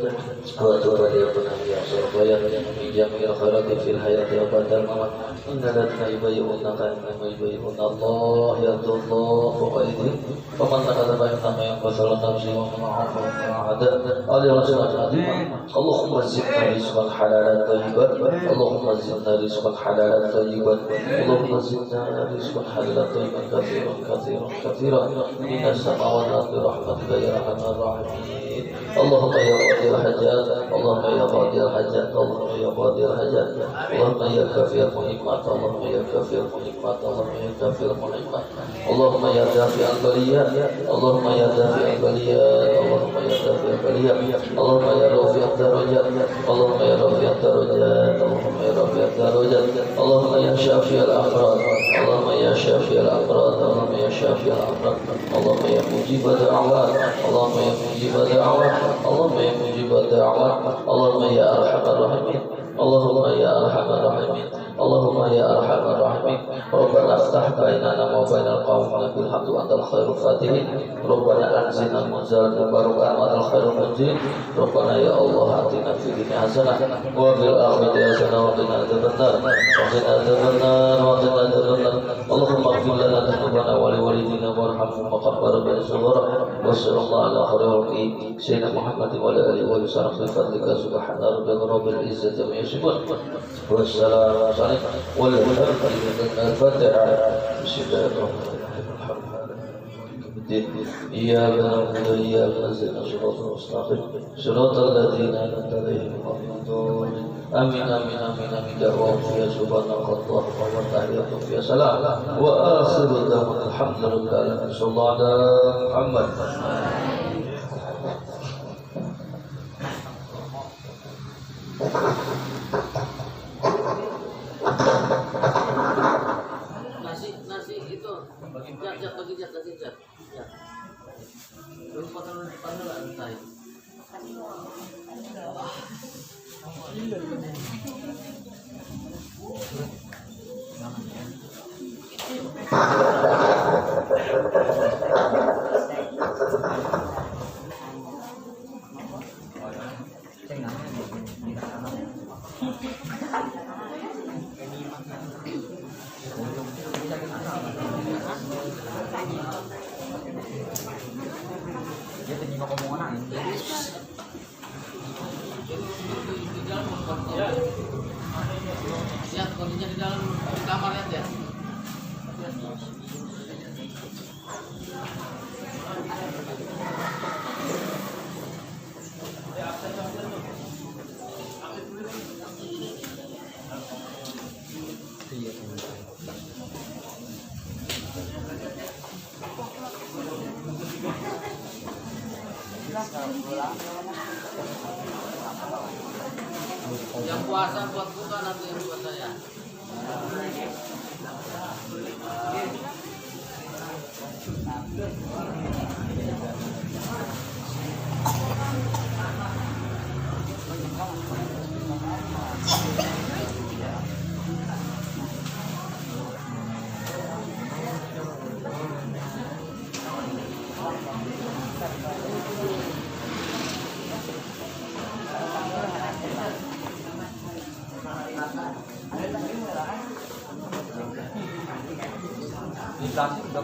وتبلغنا بها صرفيا في جميع الخيرات في الحياة وبعد الممات إن لدينا يبايعونك إنما يبايعون الله يد الله فوق أيديهم فمن نقض فإنما ينقص نفسه ومن عفا ومن عدا عليه رسول عظيما اللهم زدنا رزقا حلالا طيبا اللهم زدنا رزقا حلالا طيبا اللهم زدنا رزقا حلالا طيبا كثيرا كثيرا كثيرا من السماء والارض برحمتك يا ارحم الراحمين اللهم يا قاضي الحاجات اللهم يا قاضي الحاجات اللهم يا قاضي الحاجات اللهم يا كافي المهمات اللهم يا كافي المهمات اللهم يا كافي المهمات اللهم يا دافع البليات اللهم يا دافع البليات اللهم يا دافع البليات اللهم يا رافع الدرجات اللهم يا رافع الدرجات اللهم يا رافع الدرجات اللهم يا شافي الأمراض اللهم يا شافي الأمراض اللهم يا شافي الأمراض اللهم يا مجيب الدعوات اللهم يا مجيب الدعوات اللهم يا مجيب الدعوات اللهم يا أرحم الراحمين اللهم يا أرحم الراحمين اللهم يا أرحم الراحمين ربنا افتح بيننا وبين القوم بالحق وأنت الخير الفاتحين ربنا أنزلنا منزلا مباركا وأنت الخير المنزلين ربنا يا الله آتنا في الدنيا حسنة وفي الآخرة حسنة وقنا عذاب النار وقنا عذاب النار وقنا عذاب النار اللهم اغفر لنا ذنوبنا ولوالدينا وارحمهم وقبر بين الصغار وصلى الله على خير خلقه سيدنا محمد وعلى آله وصحبه بفضلك سبحان ربك رب العزة عما يصفون والسلام عليكم والحمد لله الفاتحة بسم الله الرحمن الرحيم إياك نعبد وإياك نستعين صراط المستقيم صراط الذين أنعمت عليهم غير المغضوب آمين آمين آمين آمين دعواهم فيها سبحانك اللهم وتحياتهم فيها سلام وآخر دعوانا الحمد لله صلى الله على محمد. Nasi itu bagi jat nasi jat. Terus potong depan dulu lantai. Lihat kondisinya di dalam kamar ya. Yang puasa buat buka nanti buat saya. Dikasih udah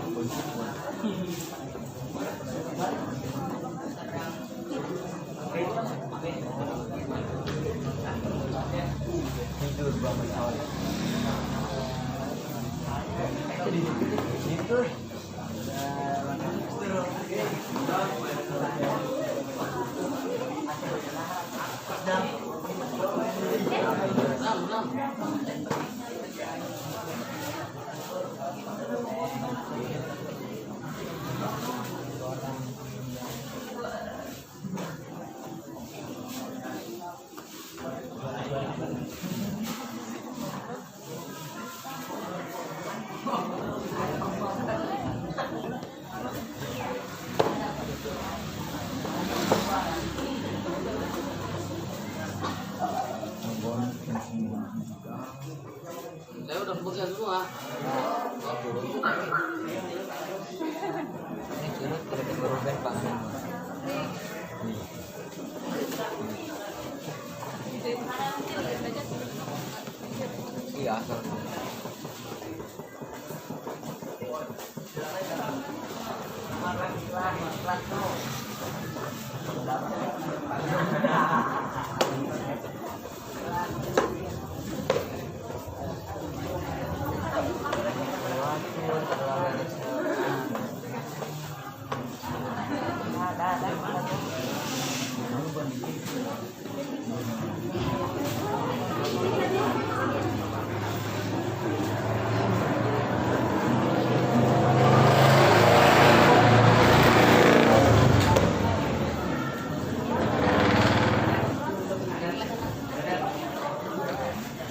Saya udah pegang semua. Ini curut terus berubah bangun. Iya, asal.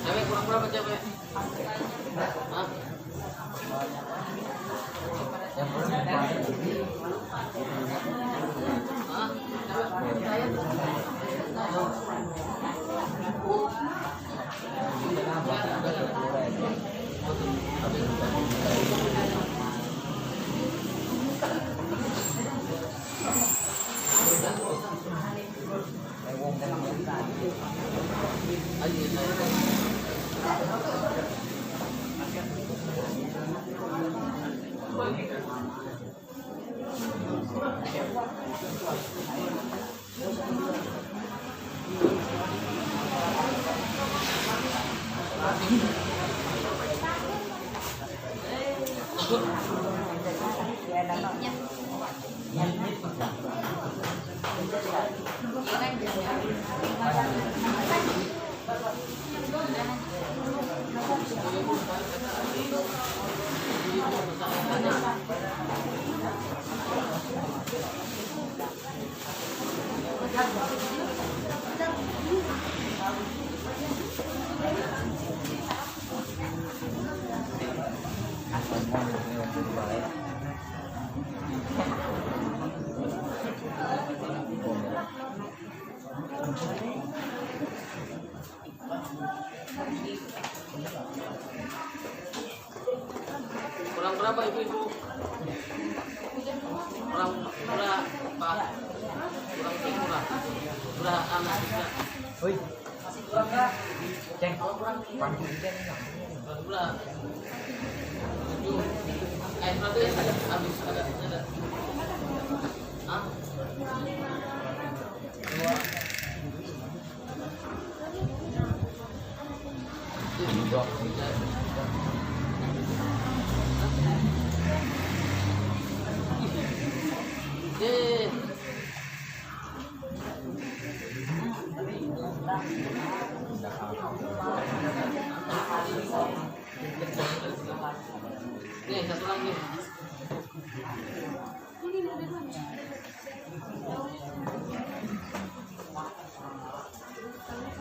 Cewek kurang berapa cewek? Hah? Kurang berapa ibu-ibu? Kurang murah Pak? Kurang murah anak juga. Oi. Ceng. Kurang murah. Berarti habis ada. Hah? Nih, satu lagi.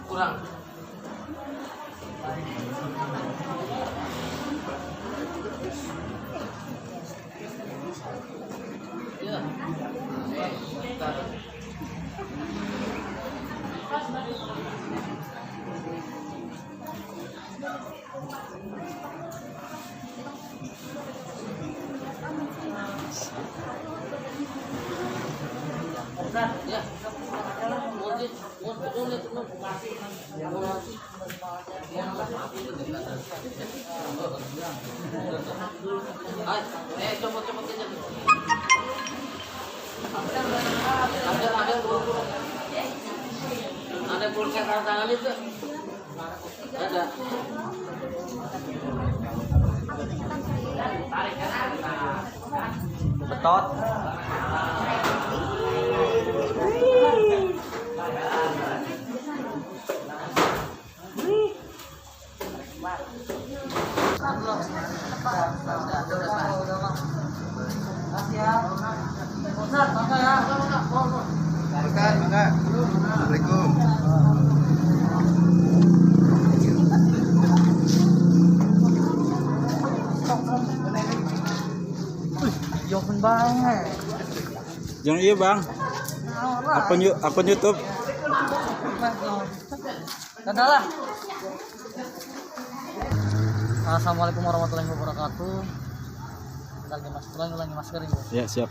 Kurang. Ya. Ya. Coba aja. Ada pulsa tangan itu. Ada. Betot. Assalamualaikum. Jokin banget. Yang iya bang, akun YouTube. Adalah. Assalamualaikum warahmatullahi wabarakatuh. Ulangi masker ini. Ya siap.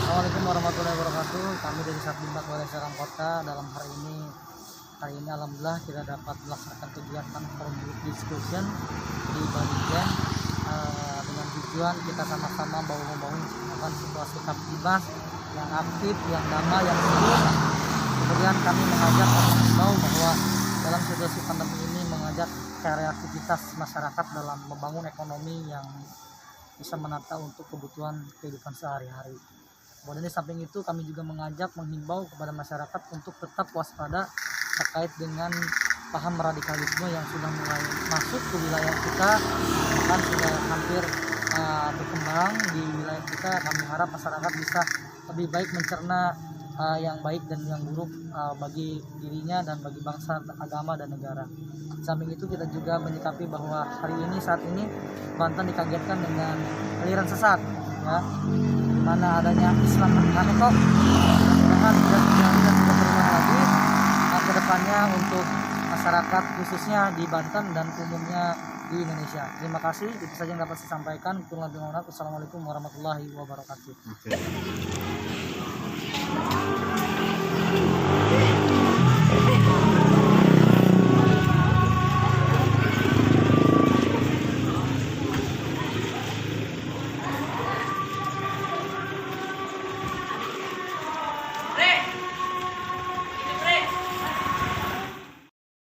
Assalamualaikum warahmatullahi wabarakatuh. Kami dari Satbina Polres Serang Kota dalam hari ini alhamdulillah kita dapat melaksanakan kegiatan forum discussion di Baligen dengan tujuan kita sama-sama membangun situasi Kaptibas yang aktif, yang damai, yang seru. Kemudian kami mengajak mengimbau bahwa dalam situasi pandemi ini mengajak kreativitas masyarakat dalam membangun ekonomi yang bisa menata untuk kebutuhan kehidupan sehari-hari. Kemudian di samping itu kami juga menghimbau kepada masyarakat untuk tetap waspada terkait dengan paham radikalisme yang sudah mulai masuk ke wilayah kita, bahkan sudah hampir berkembang di wilayah kita. Kami harap masyarakat bisa lebih baik mencerna yang baik dan yang buruk bagi dirinya dan bagi bangsa, agama dan negara. Di samping itu kita juga menyikapi bahwa saat ini Banten dikagetkan dengan aliran sesat, ya, di mana adanya Islam Aneko. Mudah-mudahan tidak berulang lagi ke depannya untuk masyarakat khususnya di Banten dan umumnya di Indonesia. Terima kasih, itu saja yang dapat saya sampaikan. Assalamualaikum warahmatullahi wabarakatuh.